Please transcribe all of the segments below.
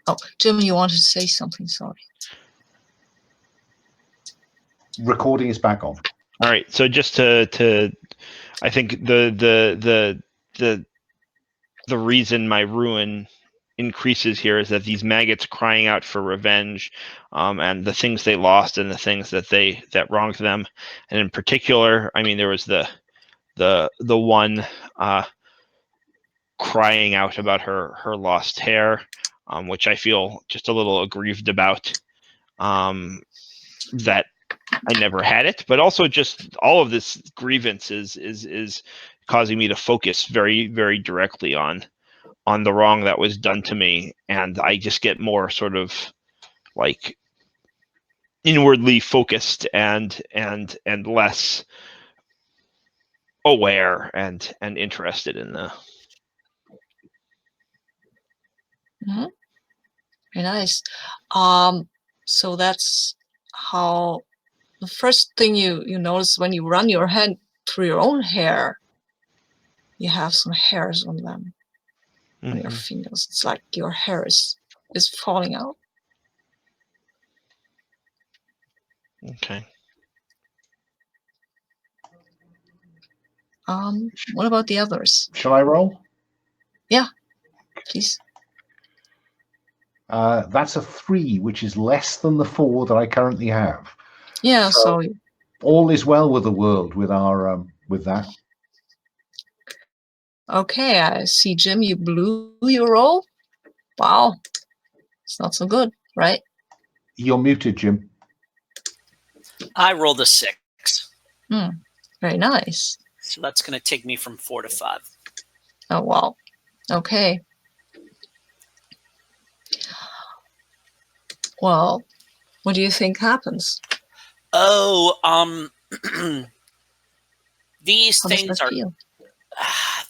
Oh, Jim, you wanted to say something? Sorry. Recording is back on. All right. So just to I think the reason my ruin increases here is that these maggots crying out for revenge, and the things they lost and the things that wronged them, and in particular, I mean, there was the one crying out about her lost hair, which I feel just a little aggrieved about. That I never had it, but also just all of this grievance is causing me to focus very, very directly on the wrong that was done to me, and I just get more sort of like inwardly focused and less aware and interested in the. Mm-hmm. Very nice. So that's how the first thing you notice when you run your hand through your own hair, you have some hairs on them, on your fingers. It's like your hair is falling out. Okay. What about the others? Shall I roll? Yeah, please. That's a 3, which is less than the 4 that I currently have. Yeah, so all is well with the world with our with that. Okay, I see, Jim, you blew your roll. Wow, it's not so good, right? You're muted, Jim. I rolled a 6. Very nice. So that's going to take me from 4 to 5. Oh, wow. Okay. Well, what do you think happens? Oh, these things are,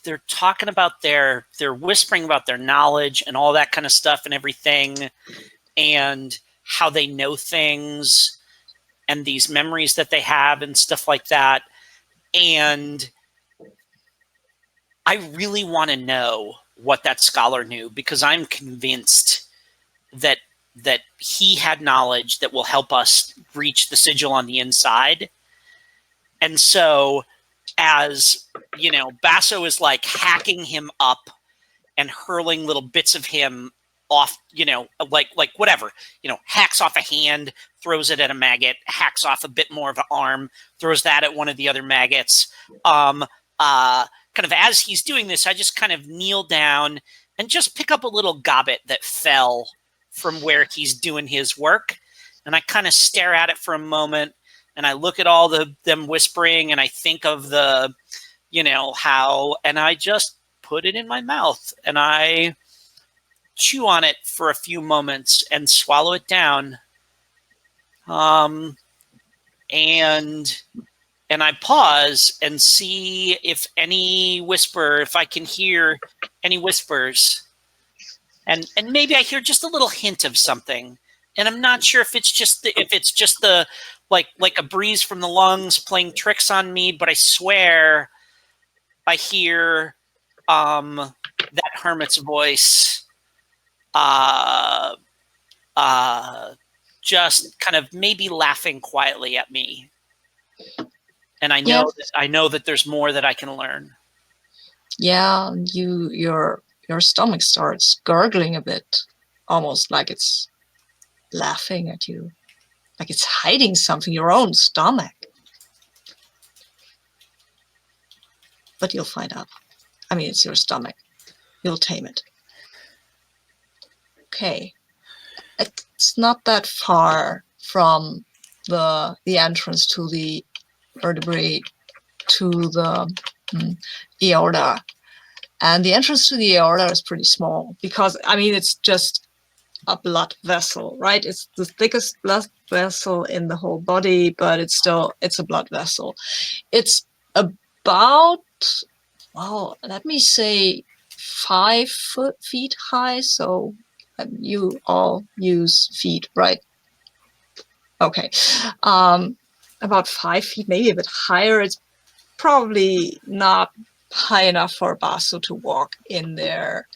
they're talking about they're whispering about their knowledge and all that kind of stuff and everything, and how they know things and these memories that they have and stuff like that. And I really want to know what that scholar knew, because I'm convinced that he had knowledge that will help us reach the sigil on the inside. And so, as you know, Basso is like hacking him up and hurling little bits of him off, you know, like whatever, you know, hacks off a hand, throws it at a maggot, hacks off a bit more of an arm, throws that at one of the other maggots. Kind of as he's doing this, I just kind of kneel down and just pick up a little gobbet that fell from where he's doing his work. And I kind of stare at it for a moment, and I look at all them whispering, and I think of the, you know, how, and I just put it in my mouth, and I chew on it for a few moments and swallow it down. And I pause and see if I can hear any whispers. And maybe I hear just a little hint of something. And I'm not sure if it's just the like a breeze from the lungs playing tricks on me, but I swear I hear that hermit's voice just kind of maybe laughing quietly at me. And I know that there's more that I can learn. Yeah, your stomach starts gurgling a bit, almost like it's laughing at you, like it's hiding something, your own stomach. But you'll find out. I mean, it's your stomach. You'll tame it. Okay. It's not that far from the entrance to the vertebrae to the aorta. And the entrance to the aorta is pretty small because, I mean, it's just a blood vessel, right? It's the thickest blood vessel in the whole body, but it's a blood vessel. It's about, well, let me say 5 feet high. So you all use feet, right? Okay. About 5 feet, maybe a bit higher. It's probably not high enough for Basso to walk in there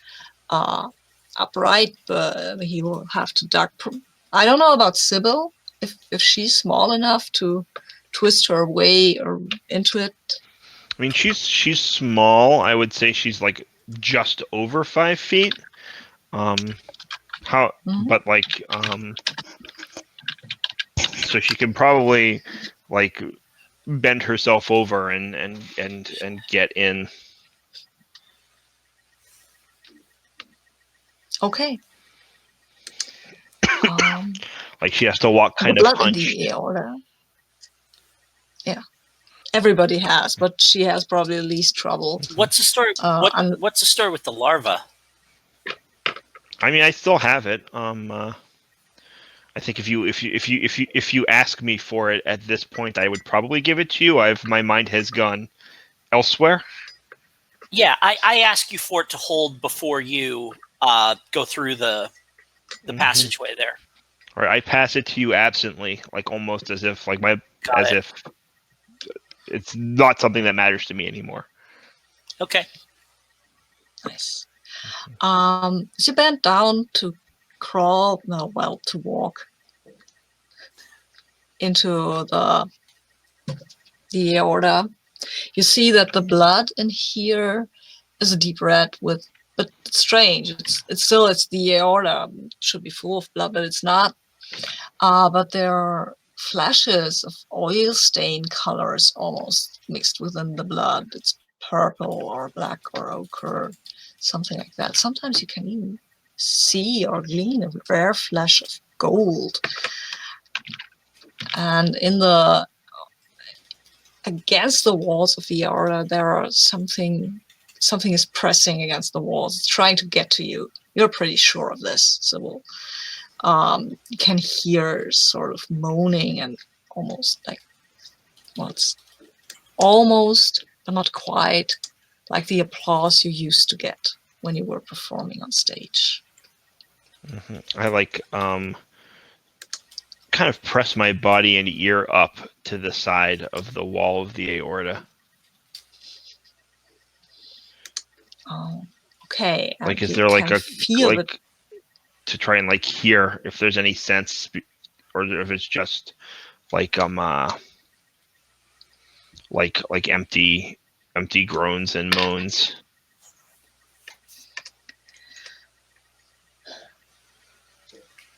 upright, but he will have to duck. I don't know about Sybil, if she's small enough to twist her way or into it. I mean, she's small. I would say she's like just over 5 feet. But like, so she can probably like bend herself over and get in. Okay. Like she has to walk kind the of blood in hunched. the aorta. Yeah, everybody has, but she has probably the least trouble. What's the story? What's the story with the larva? I mean, I still have it. I think if you ask me for it at this point, I would probably give it to you. My mind has gone elsewhere. Yeah, I ask you for it to hold before you go through the passageway there. Or I pass it to you absently, like almost as if if it's not something that matters to me anymore. Okay. Nice. She bent down to crawl, to walk into the aorta. You see that the blood in here is a deep red but it's strange. It's the aorta. It should be full of blood, but it's not. But there are flashes of oil stain colors almost mixed within the blood. It's purple or black or ochre, something like that. Sometimes you can even see or glean a rare flash of gold. And against the walls of the aorta, there are something is pressing against the walls. It's trying to get to you. You're pretty sure of this, Sybil. You can hear sort of moaning and almost like, it's almost, but not quite, like the applause you used to get when you were performing on stage. I kind of press my body and ear up to the side of the wall of the aorta. Oh, okay. Like, is there like to try and like hear if there's any sense, or if it's just like like empty groans and moans?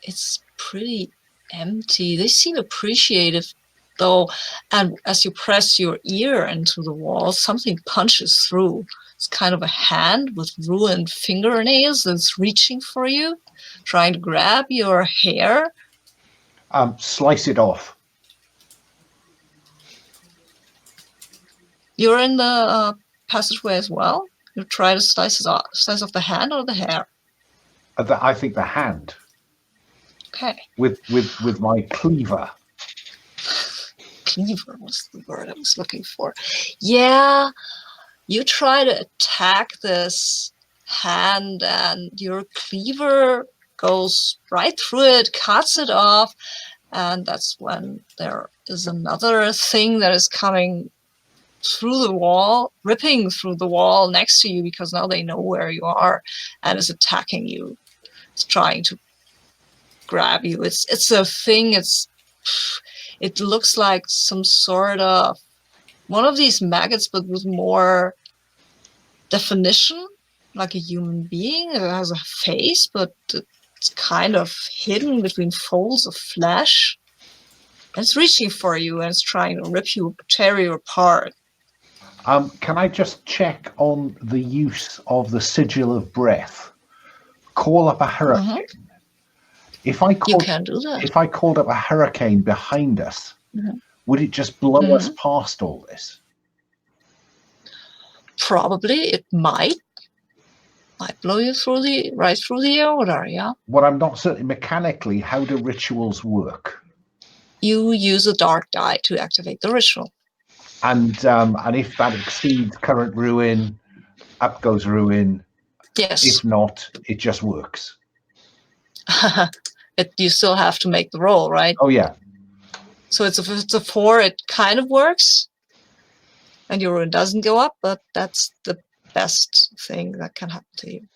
It's pretty empty. They seem appreciative though, and as you press your ear into the wall, something punches through. It's kind of a hand with ruined fingernails that's reaching for you, trying to grab your hair. Slice it off. You're in the passageway as well. You try to slice off the hand or the hair. I think the hand. Okay. With my cleaver. Cleaver was the word I was looking for. Yeah, you try to attack this hand, and your cleaver goes right through it, cuts it off, and that's when there is another thing that is coming through the wall, ripping through the wall next to you, because now they know where you are, and is attacking you. It's trying to grab you. It's a thing. It looks like some sort of one of these maggots, but with more definition, like a human being. It has a face, but it's kind of hidden between folds of flesh. And it's reaching for you, and it's trying to rip you, tear you apart. Can I just check on the use of the sigil of breath? Call up a hurricane. If I you can do that. If I called up a hurricane behind us, would it just blow us past all this? Probably it might blow you right through the aorta. Yeah. What I'm not certain mechanically, how do rituals work? You use a dark die to activate the ritual. And if that exceeds current ruin, up goes ruin. Yes. If not, it just works. You still have to make the roll, right? Oh yeah. So if it's a 4, it kind of works, and your ruin doesn't go up, but that's the best thing that can happen to you.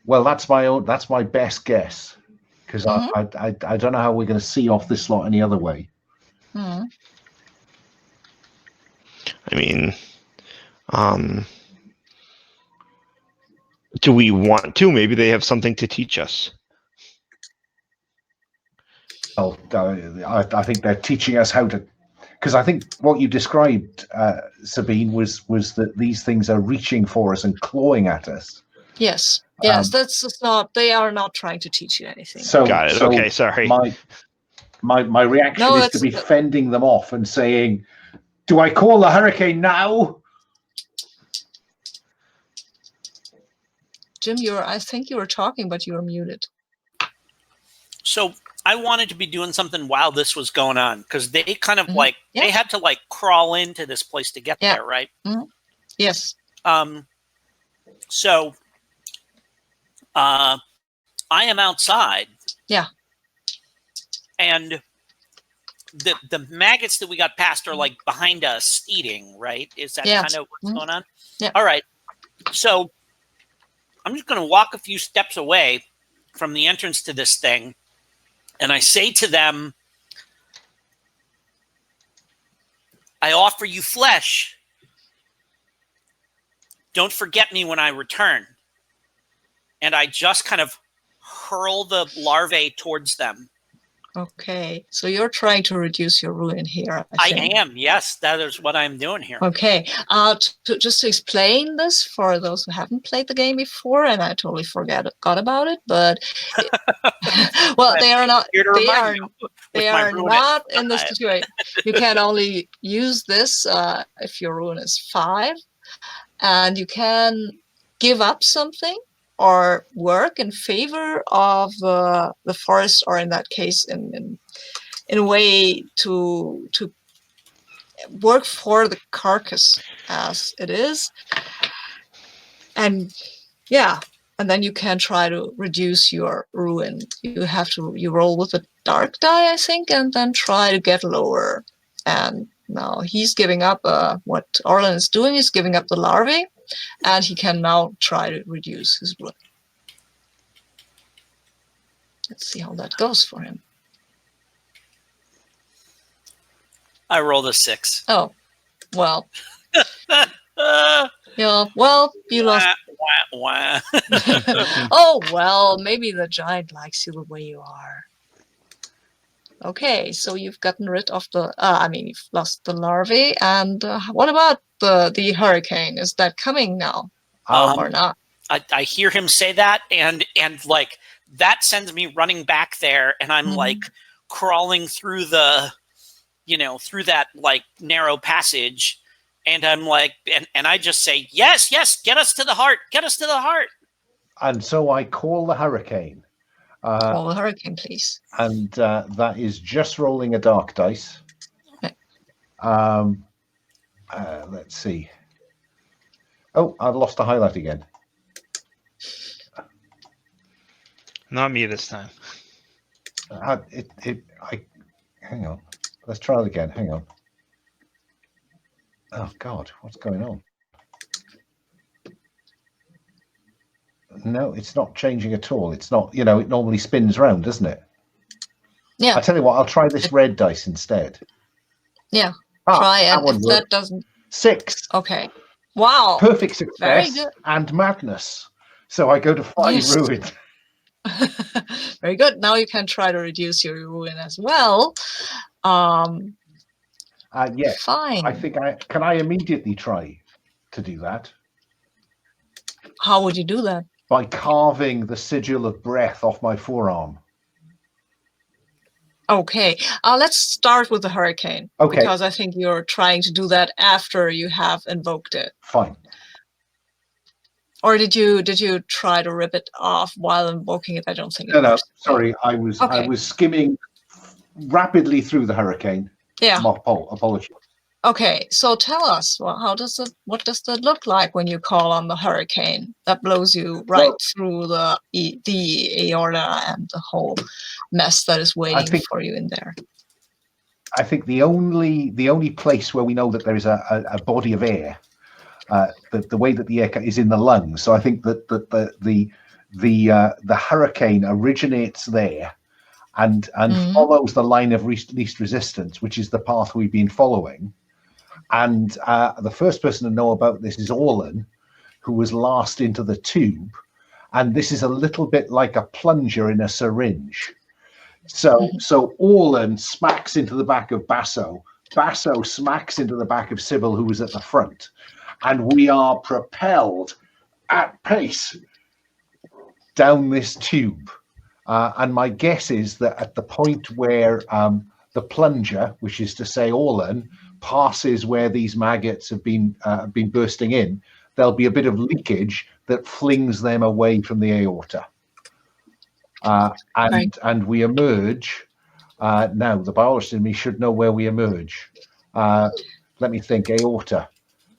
Well, that's my best guess, because Mhm. I don't know how we're going to see off this lot any other way. Mhm. I mean, do we want to? Maybe they have something to teach us. Well, I think they're teaching us how to, because I think what you described, Sabine, was that these things are reaching for us and clawing at us. Yes. Yes. That's just not. They are not trying to teach you anything. Got it. So Okay, sorry. My reaction No, is to be fending them off and saying, "Do I call the hurricane now?" Jim, I think you were talking, but you were muted. So I wanted to be doing something while this was going on, because they kind of Mhm. Yeah. they had to like crawl into this place to get Yeah. there, right? Mhm. Yes. So I am outside. Yeah. And the maggots that we got past are like behind us eating, right? Is that Yeah. kind of what's Mhm. going on? Yeah. All right. So I'm just going to walk a few steps away from the entrance to this thing. And I say to them, I offer you flesh. Don't forget me when I return. And I just kind of hurl the larvae towards them. Okay. So you're trying to reduce your ruin here. I am. Yes, that is what I'm doing here. Okay. Just to explain this for those who haven't played the game before, and I totally forgot about it, but well, they are not. They are not in this situation. You can only use this if your ruin is 5, and you can give up something or work in favor of the forest, or in that case, in a way to work for the carcass as it is. And yeah, and then you can try to reduce your ruin. You roll with a dark die, I think, and then try to get lower. And now he's giving up. What Orlan is doing is giving up the larvae, and he can now try to reduce his ruin. Let's see how that goes for him. I rolled a 6. Oh, well. Yeah, well, you lost. Oh, well, maybe the giant likes you the way you are. Okay, so you've gotten rid of the, you've lost the larvae. And what about the hurricane? Is that coming now or not? I hear him say that, and like that sends me running back there, and I'm like crawling through the, through that like narrow passage. And I'm like, and I just say, yes, get us to the heart. Get us to the heart. And so I call the hurricane. Call the hurricane, please. And that is just rolling a dark dice. Okay. Let's see. Oh, I've lost the highlight again. Not me this time. Hang on. Let's try it again. Hang on. Oh God, what's going on? No, it's not changing at all. It's not, it normally spins round, doesn't it? Yeah. I tell you what, I'll try this red dice instead. Yeah. Try it. If that doesn't. 6. Okay. Wow. Perfect success and madness. So I go to 5 ruin. Very good. Now you can try to reduce your ruin as well. Yeah. Fine. I think can I immediately try to do that? How would you do that? By carving the sigil of breath off my forearm. Okay. Let's start with the hurricane. Okay. Because I think you're trying to do that after you have invoked it. Fine. Or did you try to rip it off while invoking it? I don't think. No. Sorry, I was skimming rapidly through the hurricane. Yeah. Apologies. Okay, so tell us, what does that look like when you call on the hurricane that blows you through the aorta and the whole mess that is waiting for you in there? I think the only place where we know that there is a body of air, the way that the air is in the lungs. So I think that the hurricane originates there and follows the line of least resistance, which is the path we've been following. And the first person to know about this is Orlan, who was last into the tube. And this is a little bit like a plunger in a syringe. So Orlan smacks into the back of Basso. Basso smacks into the back of Sybil, who was at the front. And we are propelled at pace down this tube. And my guess is that at the point where the plunger, which is to say Orlan, passes where these maggots have been bursting in, there'll be a bit of leakage that flings them away from the aorta. And we emerge. Now, the biologist in me should know where we emerge. Let me think, aorta.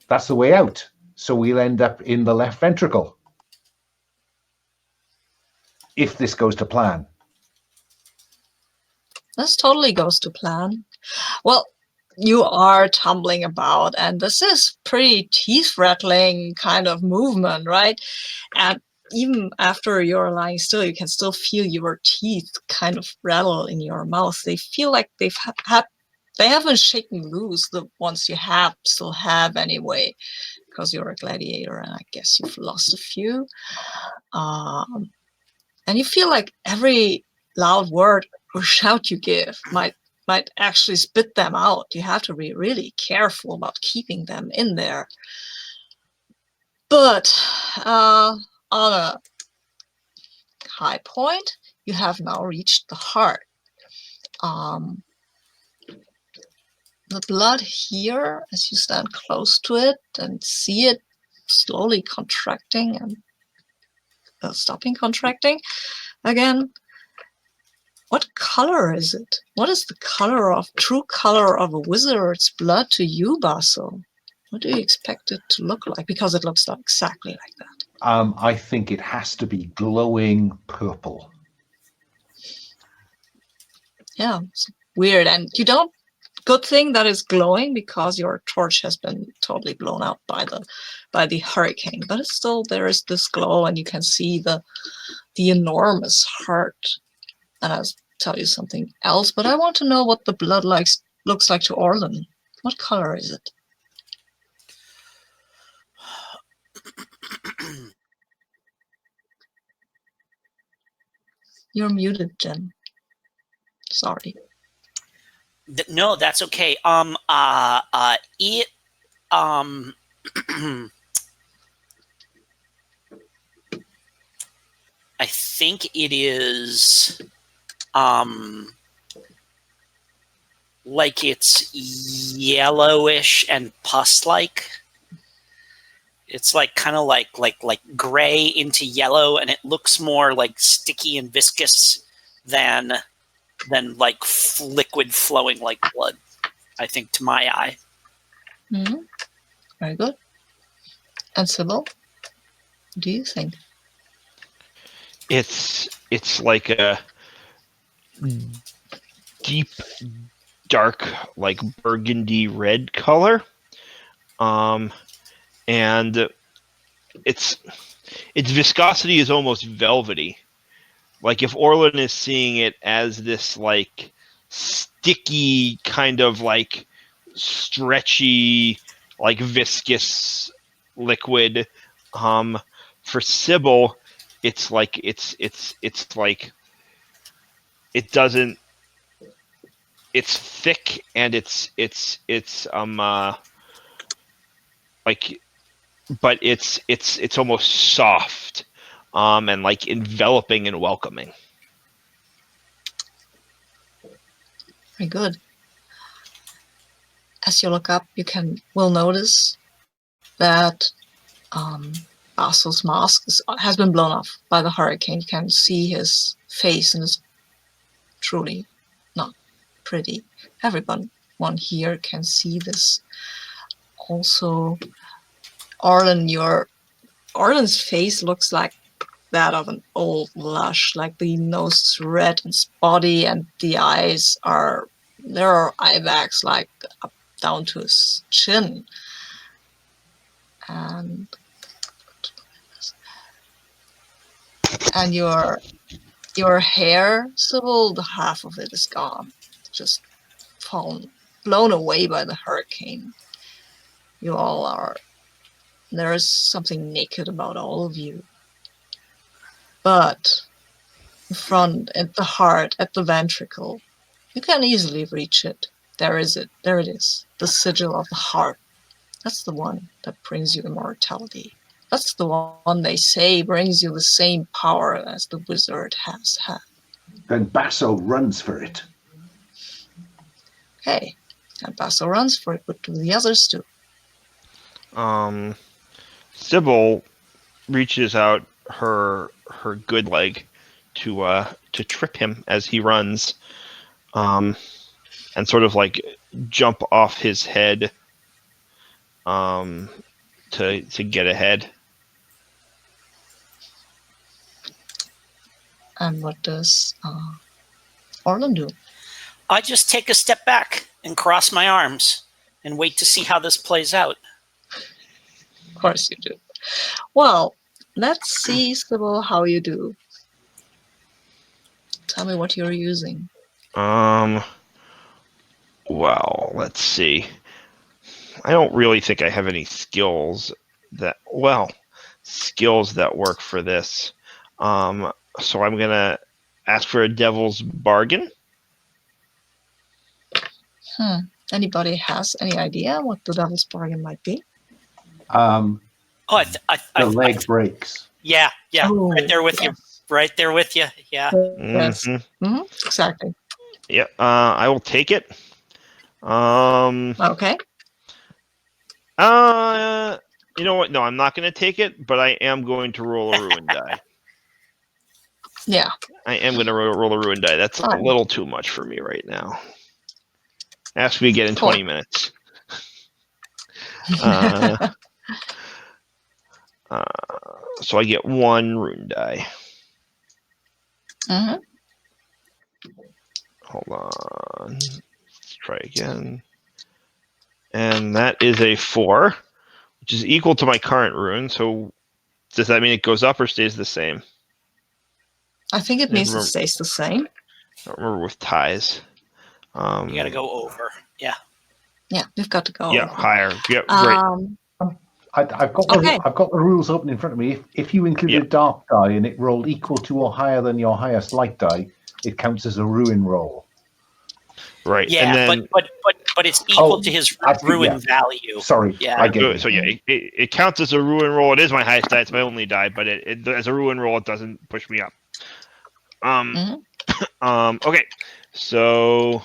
That's the way out. So we'll end up in the left ventricle, if this goes to plan. This totally goes to plan. Well, you are tumbling about, and this is pretty teeth-rattling kind of movement, right? And even after you're lying still, you can still feel your teeth kind of rattle in your mouth. They feel like they haven't shaken loose, the ones you still have anyway, because you're a gladiator, and I guess you've lost a few. And you feel like every loud word or shout you give might actually spit them out. You have to be really careful about keeping them in there. But on a high point, you have now reached the heart. The blood here, as you stand close to it and see it slowly contracting and stopping contracting again. What color is it? What is the true color of a wizard's blood to you, Basso? What do you expect it to look like? Because it looks exactly like that. I think it has to be glowing purple. Yeah, it's weird. And you don't. Good thing that it's glowing, because your torch has been totally blown out by the hurricane. But it's still, there is this glow, and you can see the enormous heart. And I'll tell you something else, but I want to know what the blood looks like to Orlan. What color is it? You're muted, Jen. Sorry. No, that's okay. I think it is like it's yellowish and pus-like. It's like kind of like gray into yellow, and it looks more like sticky and viscous than like liquid flowing like blood, I think, to my eye. Mm-hmm. Very good. And Sybil, what do you think? It's like a deep, dark, like burgundy red color, and its viscosity is almost velvety. Like if Orlan is seeing it as this like sticky kind of like stretchy, like viscous liquid, for Sybil, it's like it's like it doesn't. It's thick and it's like, but it's almost soft, and like enveloping and welcoming. Very good. As you look up, will notice that Basso's mask has been blown off by the hurricane. You can see his face, and it's truly not pretty. Everyone here can see this. Also, Orlan's face looks like that of an old lush, like the nose is red and spotty, and the eyes there are eye bags like up down to his chin. And and your hair, Sybil, the half of it is gone, just blown away by the hurricane. You all are. There is something naked about all of you. But in front, at the heart, at the ventricle, you can easily reach it. There is it. There it is. The sigil of the heart. That's the one that brings you immortality. That's the one they say brings you the same power as the wizard has had. Then Basso runs for it. Okay. And Basso runs for it. What do the others do? Sybil reaches out her good leg to trip him as he runs, and sort of like jump off his head, to get ahead. And what does Orlin do? I just take a step back and cross my arms and wait to see how this plays out. Of course you do. Well, let's see, Sybil, how you do. Tell me what you're using. Well, let's see. I don't really think I have any skills that work for this. So I'm gonna ask for a devil's bargain. Anybody has any idea what the devil's bargain might be? The leg breaks. Yeah, Oh, right there with you. yes. Right there with you. Yeah. Yes. Exactly. Yeah, I will take it. Okay. You know what? No, I'm not going to take it, but I am going to roll a ruin die. Yeah. I am going to roll a ruin die. That's a little too much for me right now. Ask me again in 20 minutes. So I get 1 ruin die. Hold on. Let's try again. And that is a 4, which is equal to my current rune. So does that mean it goes up or stays the same? I think it means it stays the same. I don't remember with ties. You got to go over. Yeah. Yeah, we've got to go. Yeah, over. higher. Yeah, great. I've got the rules open in front of me. If you include a dark die and it rolled equal to or higher than your highest light die, it counts as a ruin roll. Right. Yeah, and then, but it's equal to his ruin value. Sorry. Yeah. I get it. So yeah, it counts as a ruin roll. It is my highest die. It's my only die, but it as a ruin roll, it doesn't push me up. Okay. So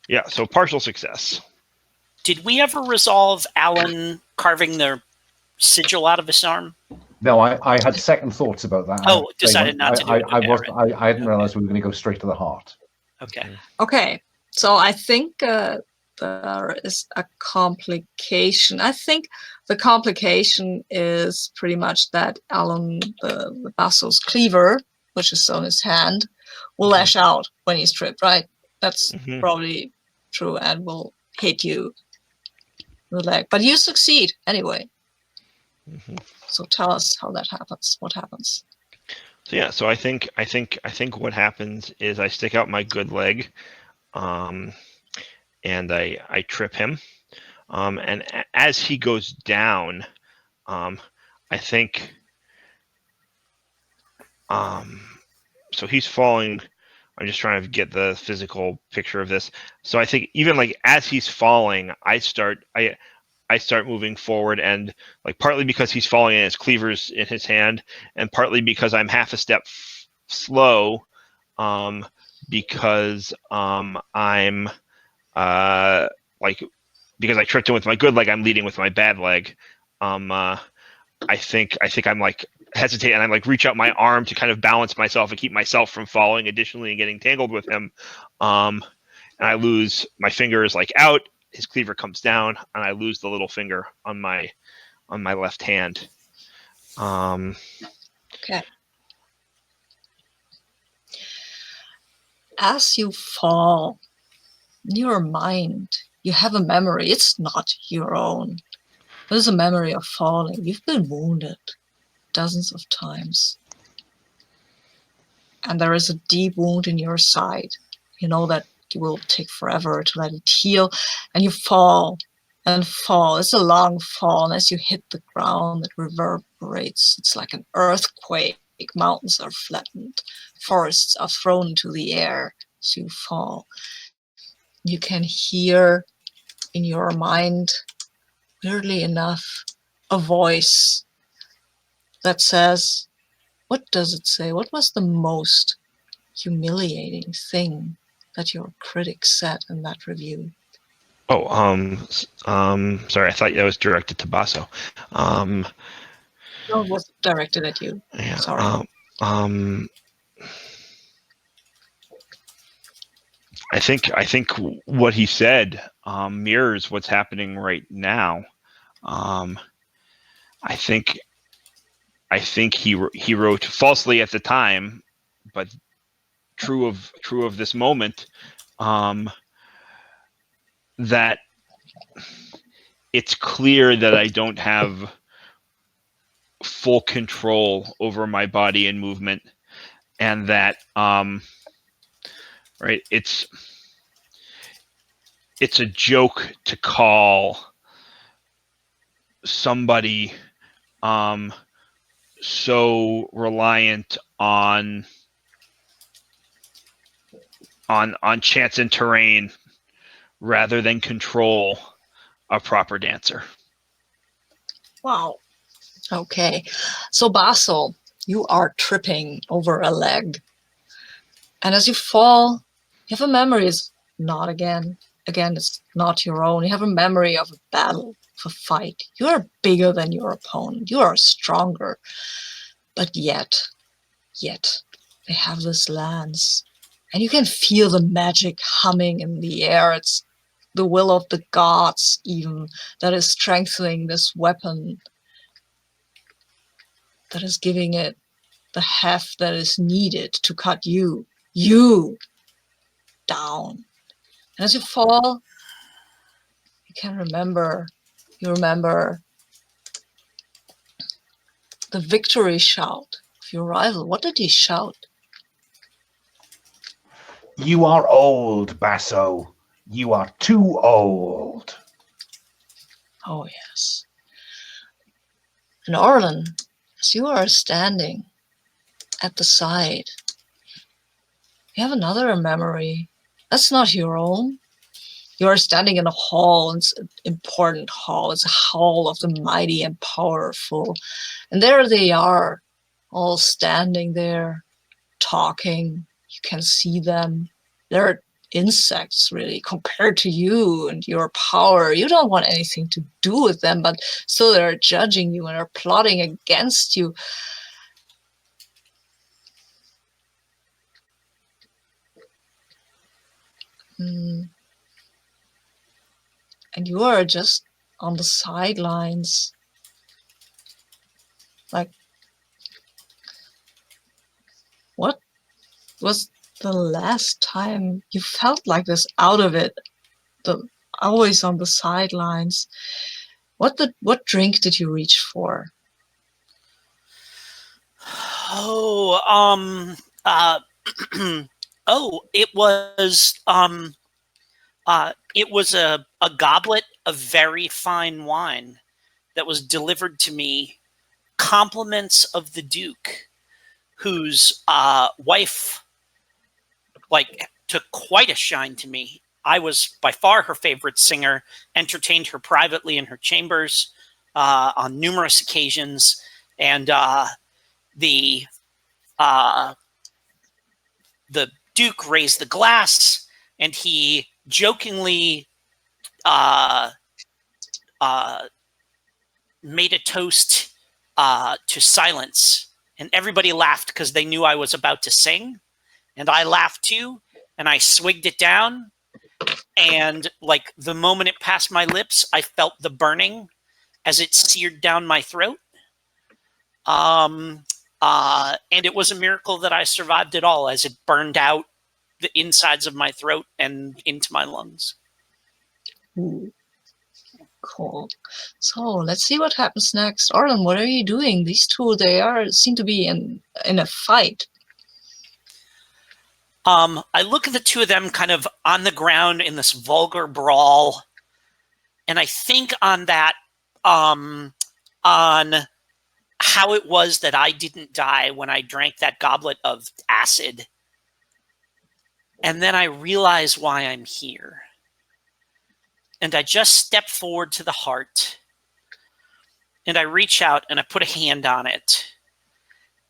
yeah. So partial success. Did we ever resolve Alan carving the sigil out of his arm? No, I had second thoughts about that. Oh, decided not to do it. Okay, I didn't realize we were going to go straight to the heart. Okay. Okay. So I think there is a complication. I think the complication is pretty much that Alan, the Basso's cleaver, which is on his hand, will lash out when he's tripped, right? That's probably true and will hit you in the leg. But you succeed anyway. So tell us how that happens. What happens? So yeah, so I think what happens is I stick out my good leg, and I trip him, and as he goes down, I think, so he's falling. I'm just trying to get the physical picture of this. So I think even like as he's falling, I start moving forward, and like partly because he's falling and his cleaver's in his hand, and partly because I'm half a step slow, because I'm because I tripped him with my good leg, I'm leading with my bad leg. I think I'm like hesitate, and I like reach out my arm to kind of balance myself and keep myself from falling additionally and getting tangled with him. And I lose my fingers like out, his cleaver comes down, and I lose the little finger on my left hand. Okay. As you fall, in your mind, you have a memory. It's not your own. There's a memory of falling. You've been wounded dozens of times. and there is a deep wound in your side. You know that it will take forever to let it heal, and you fall and fall. It's a long fall, and as you hit the ground, it reverberates. It's like an earthquake. Mountains are flattened, forests are thrown into the air as you fall. You can hear in your mind, weirdly enough, a voice that says, what does it say? What was the most humiliating thing that your critics said in that review? Oh, sorry, I thought that was directed to Basso. No, it was directed at you. Yeah. Sorry. I think what he said mirrors what's happening right now. I think he wrote falsely at the time, but true of this moment, that it's clear that I don't have full control over my body and movement, and that right, it's a joke to call somebody so reliant on chance and terrain rather than control a proper dancer. Wow. Okay. So Basil, you are tripping over a leg. And as you fall, you have a memory. It's not again. Again, it's not your own. You have a memory of a battle, of a fight. You are bigger than your opponent. You are stronger. But yet, they have this lance. And you can feel the magic humming in the air. It's the will of the gods even that is strengthening this weapon, that is giving it the heft that is needed to cut you down. And as you fall, you remember the victory shout of your rival. What did he shout? You are old, Basso. You are too old. Oh, yes. And Orlin, as you are standing at the side, you have another memory. That's not your own. You are standing in a hall. It's an important hall. It's a hall of the mighty and powerful. And there they are, all standing there, talking. You can see them. They're insects, really, compared to you and your power. You don't want anything to do with them, but still they're judging you and are plotting against you. And you are just on the sidelines. Like, what was the last time you felt like this, out of it? Always on the sidelines. What drink did you reach for? Oh, it was a goblet of very fine wine that was delivered to me, compliments of the Duke, whose wife took quite a shine to me. I was by far her favorite singer, entertained her privately in her chambers on numerous occasions, and the Duke raised the glass, and he jokingly made a toast to silence, and everybody laughed because they knew I was about to sing, and I laughed too, and I swigged it down, and like the moment it passed my lips, I felt the burning as it seared down my throat. And it was a miracle that I survived it all, as it burned out the insides of my throat and into my lungs. Ooh. Cool. So let's see what happens next. Orlin, what are you doing? These two, seem to be in a fight. I look at the two of them kind of on the ground in this vulgar brawl, and I think on that, on how it was that I didn't die when I drank that goblet of acid. And then I realize why I'm here. And I just step forward to the heart, and I reach out and I put a hand on it,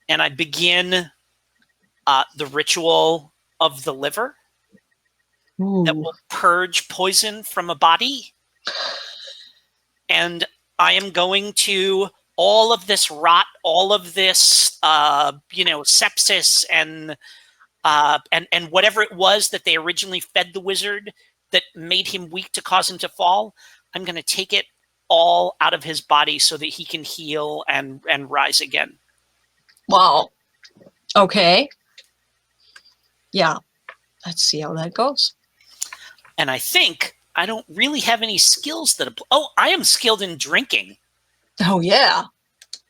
and I begin the ritual of the liver that will purge poison from a body. And I am going to all of this rot, all of this, sepsis and whatever it was that they originally fed the wizard that made him weak to cause him to fall. I'm going to take it all out of his body so that he can heal and rise again. Wow. Okay. Yeah. Let's see how that goes. And I think I don't really have any skills that apply. Oh, I am skilled in drinking. Oh, yeah.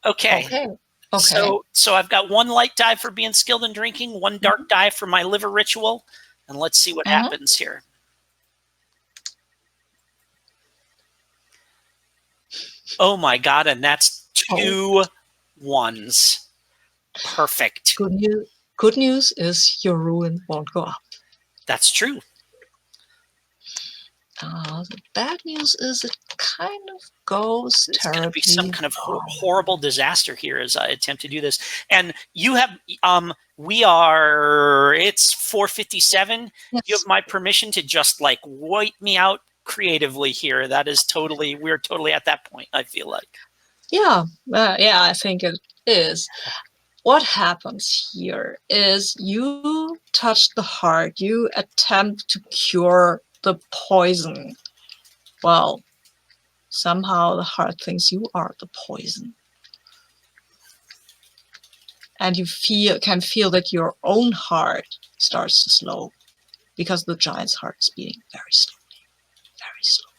Okay. So I've got one light die for being skilled in drinking, one dark die for my liver ritual, and let's see what happens here. Oh my God, and that's 2 ones. Perfect. Good news is your ruin won't go up. That's true. The bad news is it kind of goes It's terribly going to be some kind of wrong. horrible disaster here as I attempt to do this. And you have, it's 4:57. Yes. You have my permission to just like wipe me out creatively here. That is we're totally at that point, I feel like. Yeah, I think it is. What happens here is you touch the heart, you attempt to cure the poison. Well, somehow the heart thinks you are the poison. And you can feel that your own heart starts to slow because the giant's heart is beating very slowly, very slowly.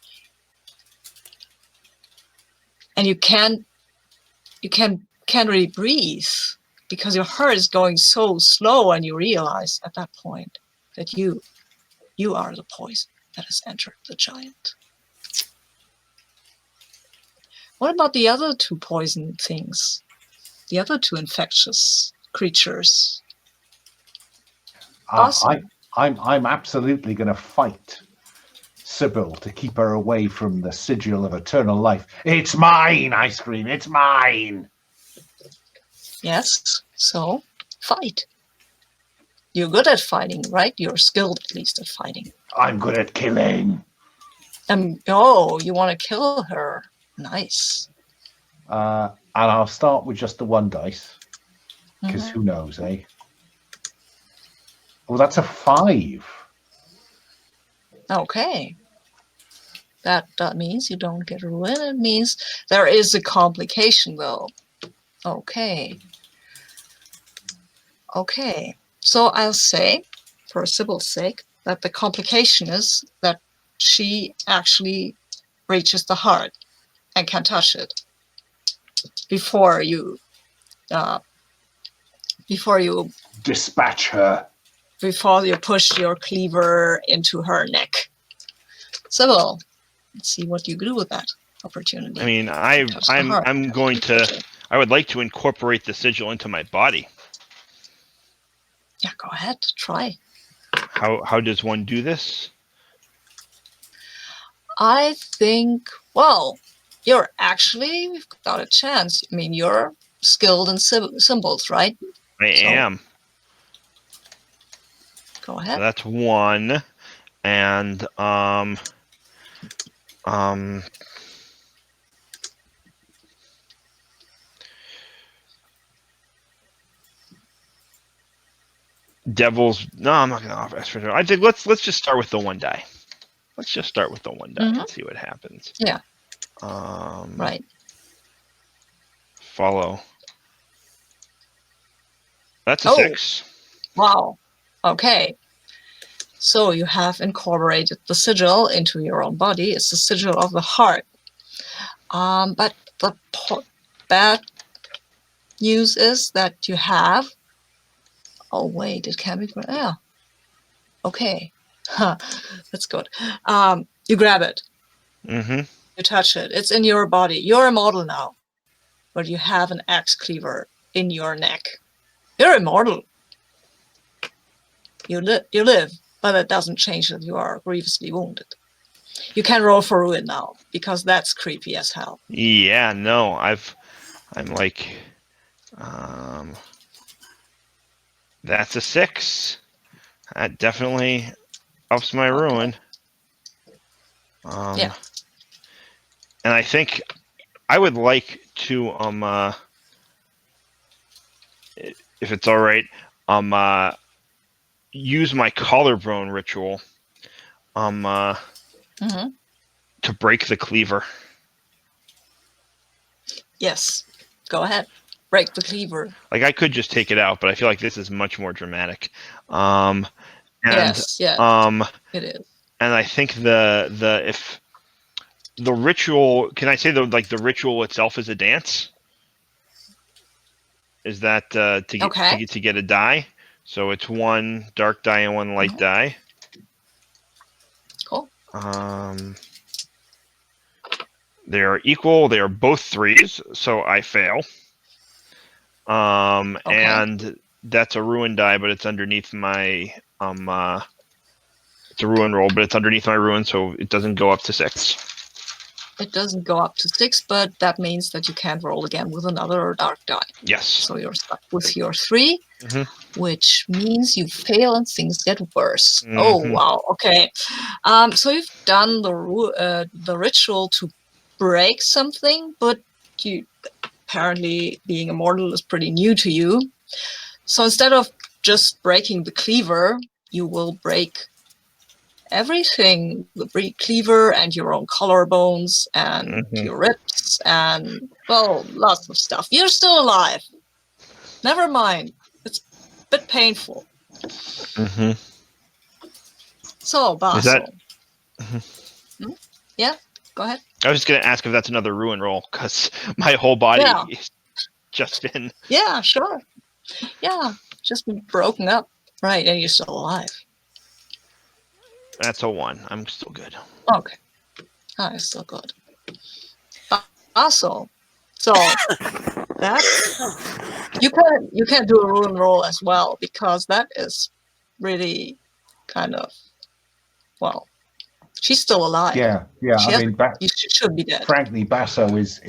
And you can't really breathe because your heart is going so slow, and you realize at that point that you are the poison that has entered the giant. What about the other 2 poison things? The other 2 infectious creatures? Awesome. I'm absolutely going to fight Sybil to keep her away from the sigil of eternal life. It's mine, I scream. It's mine. Yes, so fight. You're good at fighting, right? You're skilled at least at fighting. I'm good at killing. You want to kill her. Nice. And I'll start with just the 1 dice. Because who knows, eh? Oh, that's a 5. Okay. That means you don't get ruined. It means there is a complication, though. Okay. So I'll say, for Sybil's sake, that the complication is that she actually reaches the heart and can touch it before you dispatch her. Before you push your cleaver into her neck. Sybil, let's see what you do with that opportunity. I mean, I would like to incorporate the sigil into my body. Yeah, go ahead, try. How does one do this? I think, well, you've got a chance. I mean, you're skilled in symbols, right? I am. Go ahead. So that's 1, and Devil's. No, I'm not going to offer extra. I think let's just start with the 1 die. Let's just start with the 1 die and see what happens. Yeah. Right. Follow. That's a 6. Wow. Okay. So you have incorporated the sigil into your own body. It's the sigil of the heart. But the bad news is that you have. Oh wait, it can be. Yeah. Okay. That's good. You grab it. Mm-hmm. You touch it. It's in your body. You're immortal now. But you have an axe cleaver in your neck. You're immortal. You live, but it doesn't change that you are grievously wounded. You can roll for ruin now, because that's creepy as hell. Yeah, no, I'm like, that's a 6. That definitely ups my ruin. Yeah. And I think I would like to, if it's all right, use my collarbone ritual, Mm-hmm. to break the cleaver. Yes. Go ahead. Break the cleaver. Like, I could just take it out, but I feel like this is much more dramatic. And Yes, it is. and I think if the ritual, can I say the ritual itself is a dance? Is that to get a die? So it's 1 dark die and 1 light die. Cool. They are equal. They are both 3s, so I fail. And that's a ruin die, but it's underneath my it's a ruin roll, but it's underneath my ruin, so it doesn't go up to 6. It doesn't go up to 6, but that means that you can't roll again with another dark die. Yes. So you're stuck with your 3, which means you fail and things get worse. Mm-hmm. Oh, wow. Okay. So you've done the ritual to break something, but you apparently being immortal is pretty new to you. So instead of just breaking the cleaver, you will break everything, the cleaver and your own collarbones and your ribs and, well, lots of stuff. You're still alive. Never mind. It's a bit painful. So, Basil. Yeah, go ahead. I was just going to ask if that's another ruin roll, because my whole body is just been... Yeah, sure. Yeah, just been broken up. Right, and you're still alive. That's a 1. I'm still good. Okay. It's still good. Also, so that's you can do a ruin roll as well, because that is really kind of, well, she's still alive. Yeah. I mean, she should be dead. Frankly, Basso is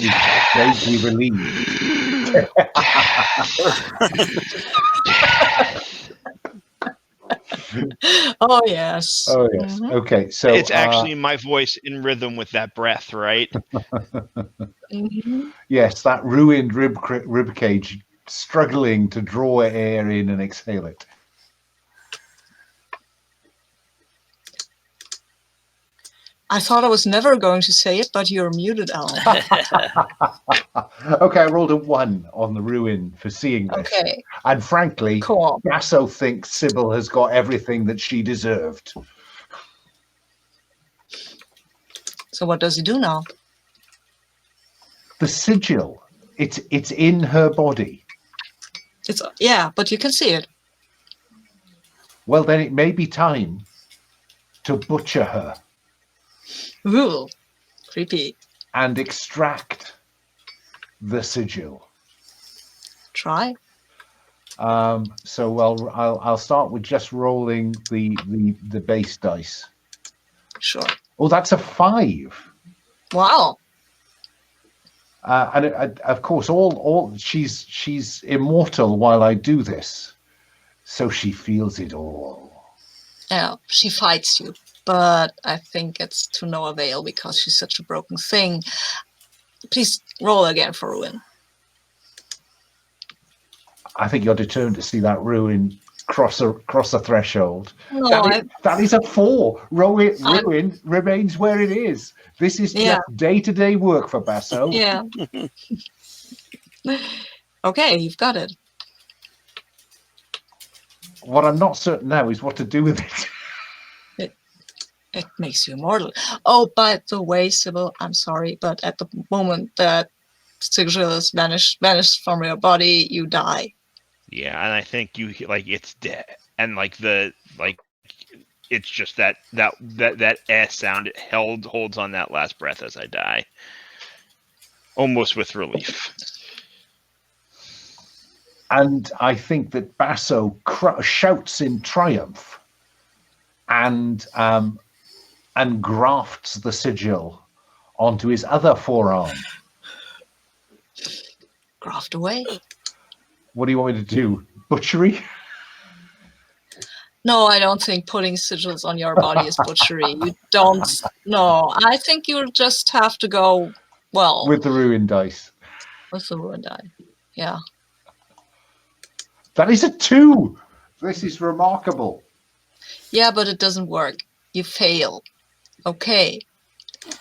vaguely relieved. Oh yes. Okay, so it's actually my voice in rhythm with that breath, right? Yes, that ruined rib cage struggling to draw air in and exhale it. I thought I was never going to say it, but you're muted, Alan. Okay, I rolled a 1 on the ruin for seeing this. Okay. And frankly, cool. Basso thinks Sybil has got everything that she deserved. So what does he do now? The sigil, it's in her body. But you can see it. Well, then it may be time to butcher her. Ooh, creepy. And extract the sigil. Try. So, well, I'll start with just rolling the base dice. Sure. Oh, that's a 5. Wow. And of course, all she's immortal while I do this, so she feels it all. Yeah, she fights you, but I think it's to no avail because she's such a broken thing. Please roll again for ruin. I think you're determined to see that ruin cross a threshold. No, that is a 4. Ruin remains where it is. This is just day-to-day work for Basso. Yeah. Okay, you've got it. What I'm not certain now is what to do with it. It makes you immortal. Oh, by the way, Sybil, I'm sorry, but at the moment that sigil is vanished from your body, you die. Yeah, and I think it's dead, and it's just that S sound. It holds on that last breath as I die, almost with relief. And I think that Basso shouts in triumph and grafts the sigil onto his other forearm. Graft away. What do you want me to do? Butchery? No, I don't think putting sigils on your body is butchery. You don't. No, I think you'll just have to go, well, With the ruin dice. with the ruin die. Yeah. That is a 2. This is remarkable. Yeah, but it doesn't work. You fail. Okay.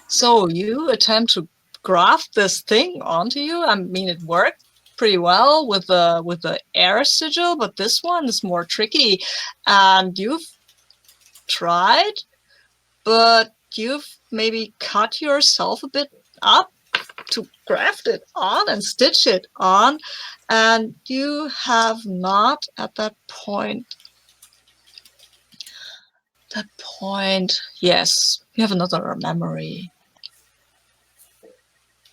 So you attempt to graft this thing onto you. I mean, it worked pretty well with the air sigil, but this one is more tricky. And you've tried, but you've maybe cut yourself a bit up to graft it on and stitch it on, and you have not at that point. Yes, you have another memory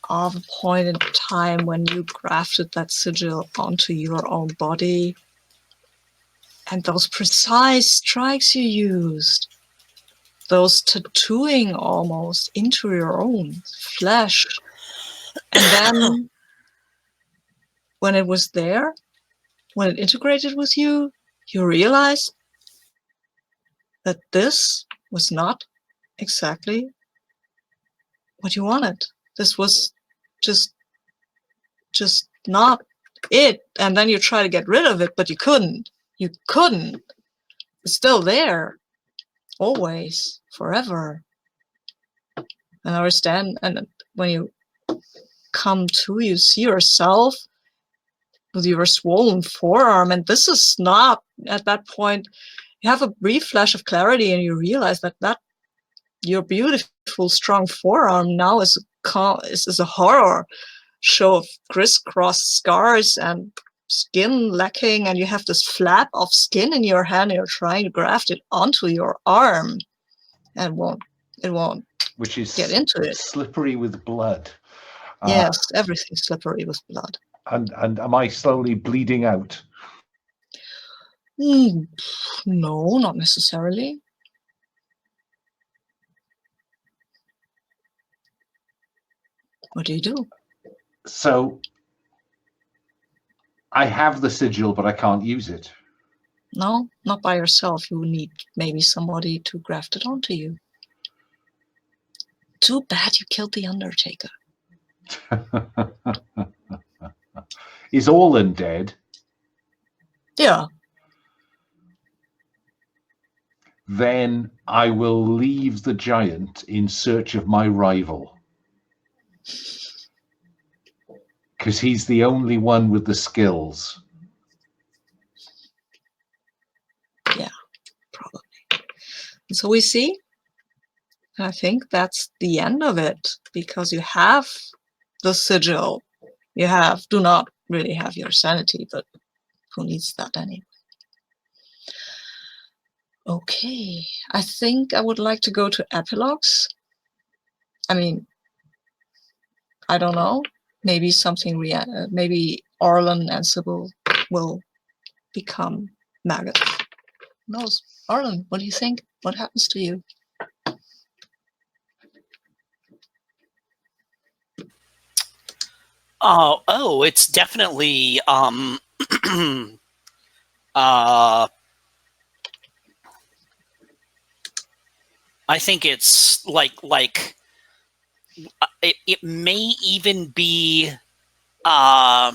of a point in time when you grafted that sigil onto your own body, and those precise strikes you used, those tattooing almost into your own flesh. And then when it was there, when it integrated with you, you realized that this was not exactly what you wanted. This was just not it. And then you try to get rid of it, but you couldn't. You couldn't. It's still there. Always. Forever. And understand, and when you come to, you see yourself with your swollen forearm, and this is not, at that point, you have a brief flash of clarity and you realize that your beautiful, strong forearm now is a horror show of crisscross scars and skin lacking, and you have this flap of skin in your hand and you're trying to graft it onto your arm, and it won't Which is get into it. Slippery with blood. Yes, everything's slippery with blood. And am I slowly bleeding out? No, not necessarily. What do you do? So I have the sigil, but I can't use it. No, not by yourself. You need maybe somebody to graft it onto you. Too bad you killed the Undertaker. Is Orlan dead? Yeah. Then I will leave the giant in search of my rival. Because he's the only one with the skills. Yeah, probably. And so we see, I think that's the end of it, because you have the sigil. You do not really have your sanity, but who needs that anyway? Okay, I think I would like to go to epilogues. I mean, I don't know. Maybe something maybe Orlan and Sybil will become maggots. Who knows? Orlan, what do you think? What happens to you? Oh, it's definitely I think it's like it may even be as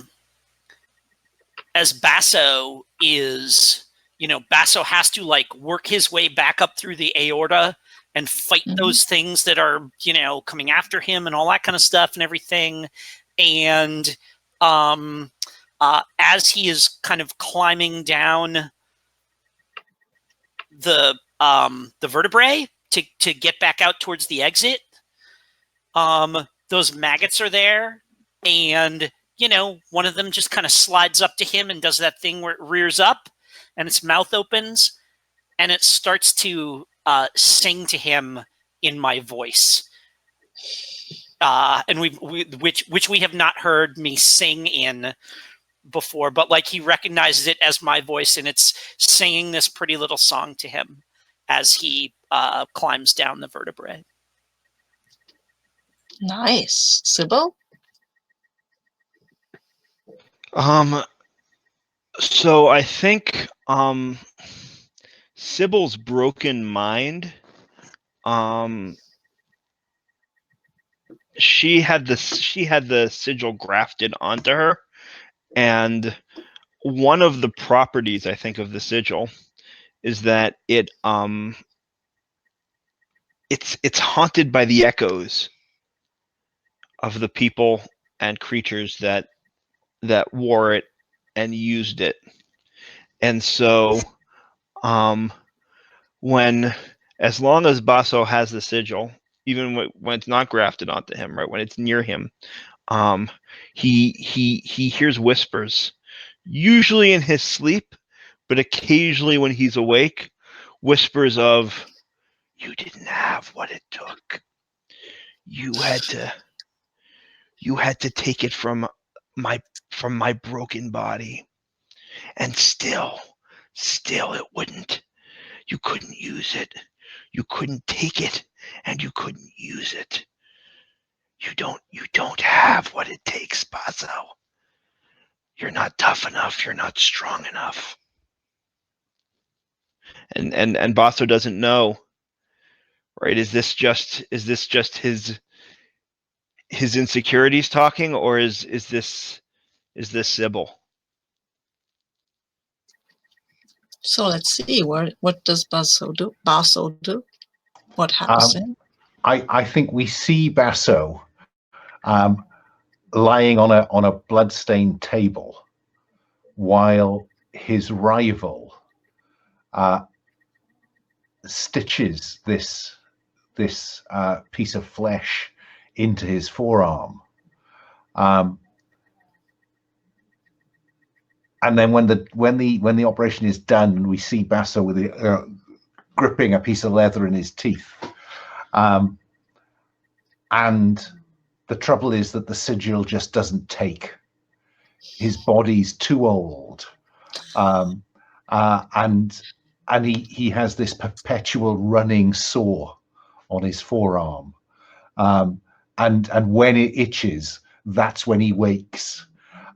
Basso is, Basso has to like work his way back up through the aorta and fight those things that are, coming after him and all that kind of stuff and everything. And as he is kind of climbing down the vertebrae to get back out towards the exit, those maggots are there, and one of them just kind of slides up to him and does that thing where it rears up and its mouth opens, and it starts to sing to him in my voice. And which we have not heard me sing in before, but like he recognizes it as my voice, and it's singing this pretty little song to him as he climbs down the vertebrae. Nice. Sybil? So I think Sybil's broken mind. She had the sigil grafted onto her, and one of the properties I think of the sigil is that it's haunted by the echoes of the people and creatures that wore it and used it. And so when, as long as Basso has the sigil, even when it's not grafted onto him, right, when it's near him, he hears whispers, usually in his sleep, but occasionally when he's awake, whispers of, "You didn't have what it took. You had to take it from my broken body, and still it wouldn't. You couldn't use it. You couldn't take it, and you couldn't use it. You don't have what it takes, Basso. You're not tough enough. You're not strong enough." And Basso doesn't know, right? Is this just his insecurities talking, or is this Sybil? So let's see, what does Basso do? What happens to him? I think we see Basso lying on a bloodstained table while his rival stitches this piece of flesh into his forearm. And then when the operation is done, and we see Basso with gripping a piece of leather in his teeth. And the trouble is that the sigil just doesn't take. His body's too old, and he has this perpetual running sore on his forearm, and when it itches, that's when he wakes,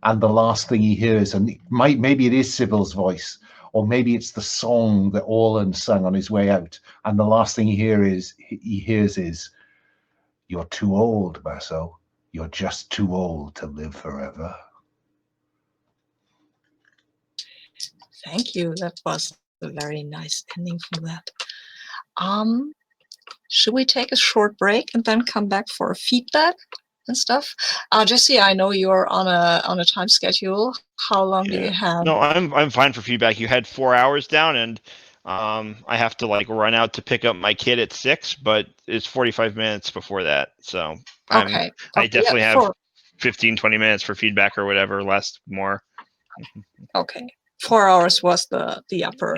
and the last thing he hears, and maybe it is Sybil's voice, or maybe it's the song that Orland sung on his way out, and the last thing he hears is, "You're too old, Basso. You're just too old to live forever." Thank you. That was a very nice ending for that. Should we take a short break and then come back for feedback and stuff? Jesse, I know you're on a time schedule. How long do you have? No, I'm fine for feedback. You had 4 hours down, and I have to run out to pick up my kid at 6, but it's 45 minutes before that. So Okay. I definitely have 15, 20 minutes for feedback or whatever, less, more. Okay. 4 hours was the upper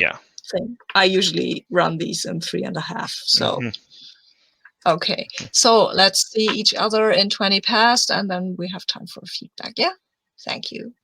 thing. I usually run these in 3.5. So, okay. So let's see each other in 20 past, and then we have time for feedback. Yeah. Thank you.